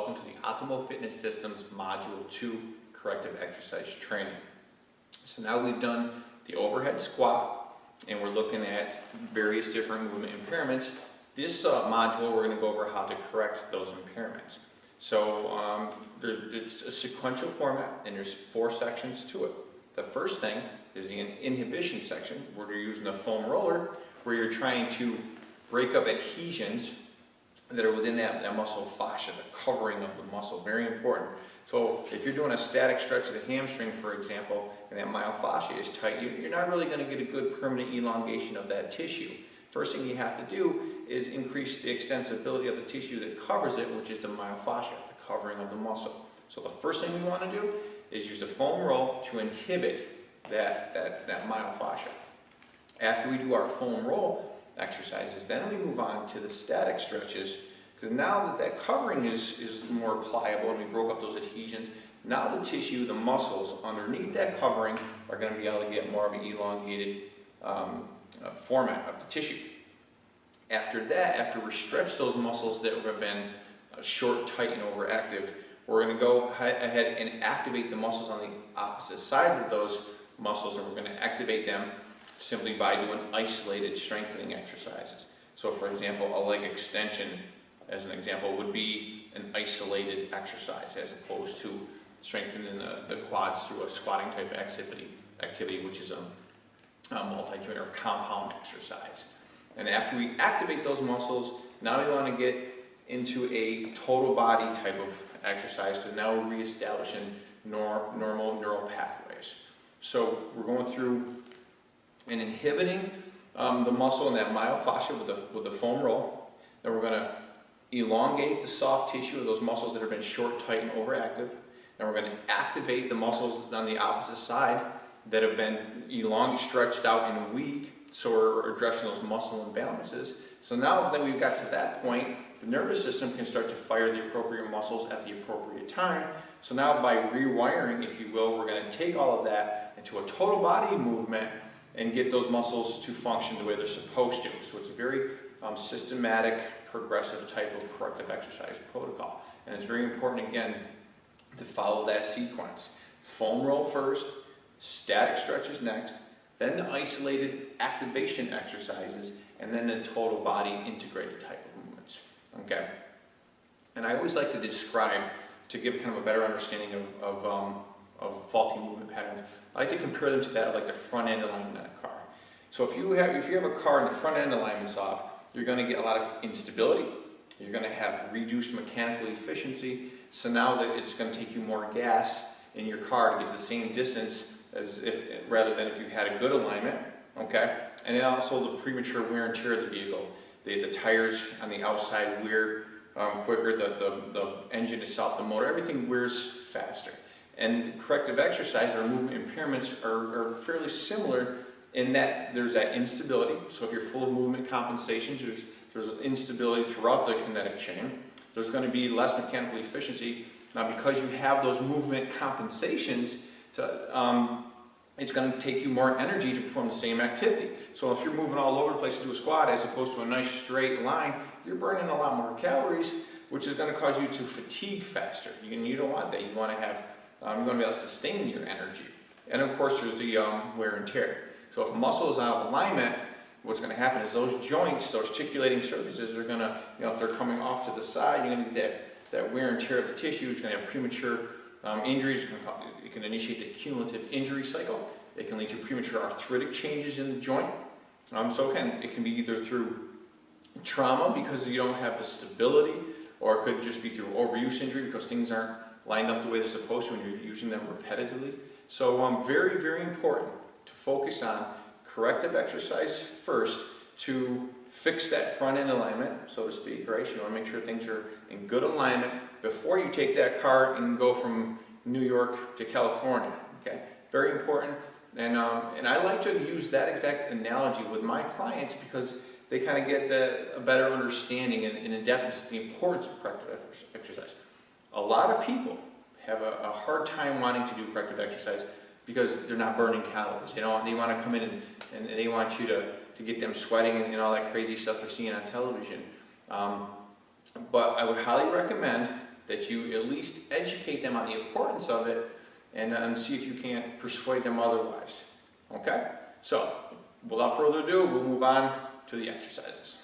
welcome to the Optimal Fitness Systems Module 2 Corrective Exercise Training. So now we've done the overhead squat and we're looking at various different movement impairments. This module we're going to go over how to correct those impairments. So it's a sequential format and there's 4 sections to it. The first thing is the inhibition section where you're using the foam roller, where you're trying to break up adhesions that are within that muscle fascia, the covering of the muscle, very important. So if you're doing a static stretch of the hamstring, for example, and that myofascia is tight, you're not really going to get a good permanent elongation of that tissue. First thing you have to do is increase the extensibility of the tissue that covers it, which is the myofascia, the covering of the muscle. So the first thing we want to do is use the foam roll to inhibit that myofascia. After we do our foam roll exercises, then we move on to the static stretches, because now that covering is more pliable and we broke up those adhesions, now the tissue, the muscles underneath that covering are going to be able to get more of an elongated format of the tissue. After that, after we stretch those muscles that have been short, tight, and overactive, we're going to go ahead and activate the muscles on the opposite side of those muscles, and we're going to activate them simply by doing isolated strengthening exercises. So for example, a leg extension, as an example, would be an isolated exercise as opposed to strengthening the quads through a squatting type of activity, which is a multi-joint or compound exercise. And after we activate those muscles, now we want to get into a total body type of exercise, because now we're reestablishing normal neural pathways. So we're going through and inhibiting the muscle in that myofascia with the foam roll. Then we're going to elongate the soft tissue of those muscles that have been short, tight, and overactive. Then we're going to activate the muscles on the opposite side that have been stretched out and weak. So we're addressing those muscle imbalances. So now that we've got to that point, the nervous system can start to fire the appropriate muscles at the appropriate time. So now by rewiring, if you will, we're going to take all of that into a total body movement and get those muscles to function the way they're supposed to. So it's a very systematic, progressive type of corrective exercise protocol. And it's very important, again, to follow that sequence. Foam roll first, static stretches next, then the isolated activation exercises, and then the total body integrated type of movements. Okay? And I always like to describe, to give kind of a better understanding of faulty movement patterns, I like to compare them to that of like the front end alignment on a car. So if you have a car and the front end alignment's off, you're going to get a lot of instability. You're going to have reduced mechanical efficiency. So now that it's going to take you more gas in your car to get to the same distance rather than if you had a good alignment. Okay, and then also the premature wear and tear of the vehicle. The tires on the outside wear quicker. The engine itself, the motor, everything wears faster. And corrective exercise or movement impairments are fairly similar in that there's that instability. So if you're full of movement compensations, there's instability throughout the kinetic chain. There's going to be less mechanical efficiency. Now because you have those movement compensations, it's going to take you more energy to perform the same activity. So if you're moving all over the place to do a squat as opposed to a nice straight line, you're burning a lot more calories, which is going to cause you to fatigue faster. You don't want that. You want to have you're going to be able to sustain your energy. And of course, there's the wear and tear. So if a muscle is out of alignment, what's going to happen is those joints, those articulating surfaces are going to, if they're coming off to the side, you're going to get that wear and tear of the tissue. It's going to have premature injuries. It can initiate the cumulative injury cycle. It can lead to premature arthritic changes in the joint. So it can be either through trauma because you don't have the stability, or it could just be through overuse injury because things aren't lined up the way they're supposed to when you're using them repetitively. So very, very important to focus on corrective exercise first to fix that front end alignment, so to speak, right? You want to make sure things are in good alignment before you take that car and go from New York to California, okay? Very important. And I like to use that exact analogy with my clients because they kind of get a better understanding and in-depthness of the importance of corrective exercise. A lot of people have a hard time wanting to do corrective exercise because they're not burning calories. They want to come in and they want you to get them sweating and all that crazy stuff they're seeing on television. But I would highly recommend that you at least educate them on the importance of it, and see if you can't persuade them otherwise. Okay? So, without further ado, we'll move on to the exercises.